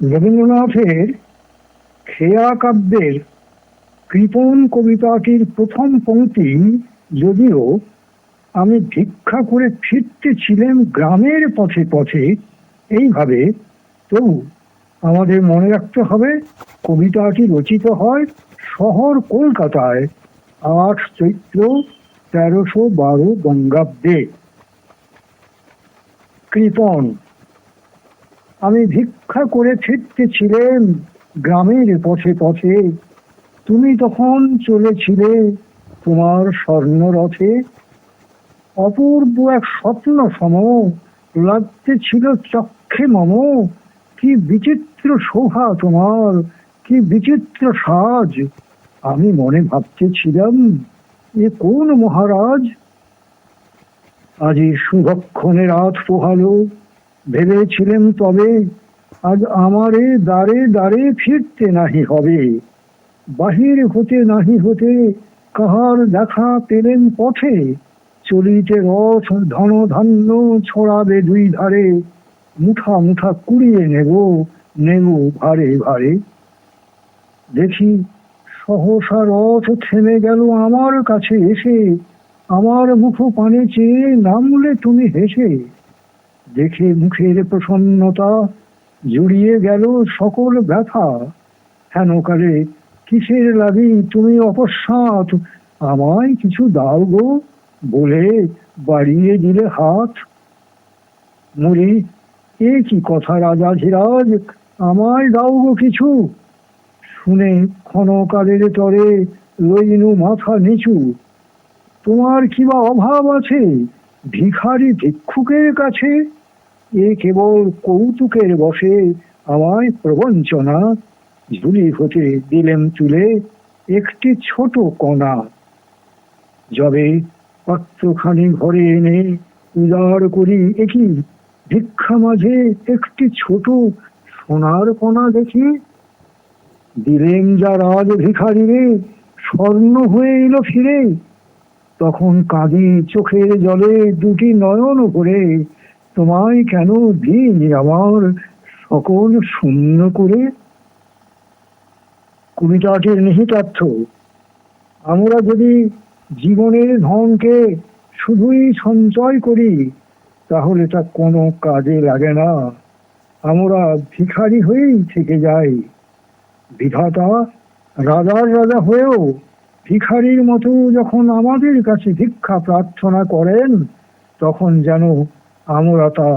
রবীন্দ্রনাথের খেয়া কাব্যের কৃপণ কবিতাটির প্রথম পংক্তি যদিও আমি ভিক্ষা করে ফিরতেছিলাম গ্রামের পথে পথে এইভাবে, তবু আমাদের মনে রাখতে হবে কবিতাটি রচিত হয় শহর কলকাতায় ৮ চৈত্র ১৩১২ বঙ্গাব্দে। কৃপণ। আমি ভিক্ষা করে ফিরতেছিলেন গ্রামের পথে পথে, তুমি তখন চলেছিলে তোমার স্বর্ণরথে। অপূর্ব এক স্বপ্ন সম লাগতেছিল চক্ষে মম, কি বিচিত্র শোভা তোমার, কি বিচিত্র সাজ। আমি মনে ভাবতেছিলাম, এ কোন মহারাজ। আজি সুভক্ষণে রাত পোহালো, ভেবেছিলেন তবে আজ আমারে দ্বারে দ্বারে ফিরতে নাহি হবে। বাহির হতে নাহি হতে কাহার দেখা পেলেন পথে, চলিতে রথ ধন ধান্য ছড়াবে দুই ধারে, মুঠা মুঠা কুড়িয়ে নেব নেব ভারে ভারে। দেখি সহসা রথ থেমে গেল আমার কাছে এসে, আমার মুখ পানে চেয়ে নামলে তুমি হেসে। দেখে মুখের প্রসন্নতা জুড়িয়ে গেল সকল ব্যথা, হেনকালে কিসের লাগি তুমি অকস্মাৎ আমায় কিছু দাও গো বলে বাড়িয়ে দিলে হাত। মরি, এ কি কথা রাজাধিরাজ, আমায় দাও গো কিছু। শুনে ক্ষণকালের তরে লইনু মাথা নিচু। তোমার কি বা অভাব আছে ভিখারি ভিক্ষুকের কাছে? এ কেবল কৌতুকের বসে আমায় প্রবঞ্চনা। ঝুলি হতে দিলেম তুলে একটি ছোট কণা। যবে পাত্রখানি ঘরে এনে উদার করি একই, ভিক্ষা মাঝে একটি ছোট সোনার কণা দেখি। দিলেন যা রাজ ভিখারি রে, স্বর্ণ হয়ে এলো ফিরে। তখন কাঁদি চোখের জলে দুটি নয়ন করে, তোমায় কেন দিই আমার সকল শূন্য করে। কবিতাটির নিহিতার্থ, আমরা যদি জীবনের ধনকে শুধুই সঞ্চয় করি তাহলে তা কোনো কাজে লাগে না, আমরা ভিখারি হয়েই থেকে যাই। বিধাতা রাজার রাজা হয়েও ভিখারির মতো যখন আমাদের কাছে ভিক্ষা প্রার্থনা করেন, তখন যেন আমরা তা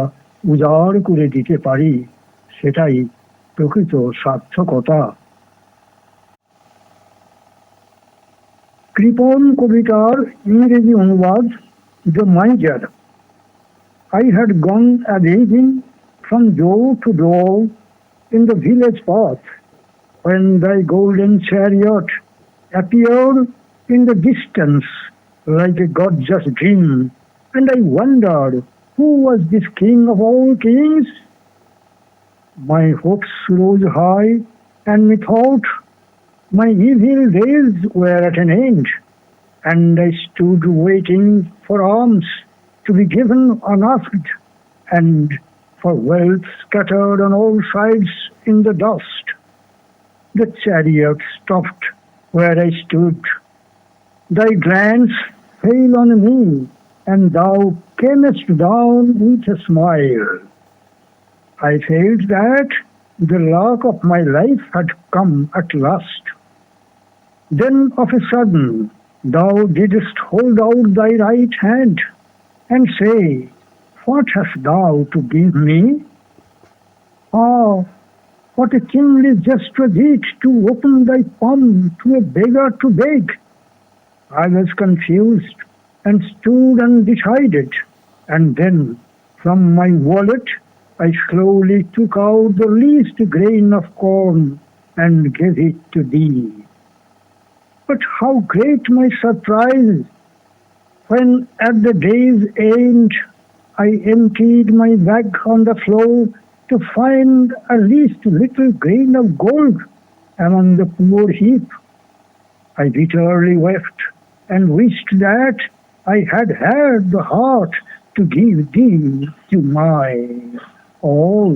উজাড় করে দিতে পারি, সেটাই প্রকৃত সার্থকতা। কৃপণ কবিতার ইংরেজি অনুবাদ the miser. I had gone a raving from door to door in the village path, when thy golden chariot appeared in the distance like a gorgeous dream, and I wondered who was this king of all kings. My hopes rose high, and methought my evil days were at an end, and I stood waiting for alms to be given unasked, and for wealth scattered on all sides in the dust. The chariot stopped where I stood. Thy glance fell on me, and thou camest down with a smile. I felt that the luck of my life had come at last. Then of a sudden thou didst hold out thy right hand and say, what hast thou to give me? Ah, what a kingly gesture it to open thy palm to a beggar to beg. I was confused and stood undecided, and then from my wallet I slowly took out the least grain of corn and gave it to thee. But how great my surprise when at the day's end I emptied my bag on the floor to find a least little grain of gold among the poor heap. I bitterly wept and wished that I had had the heart to give thee to my all.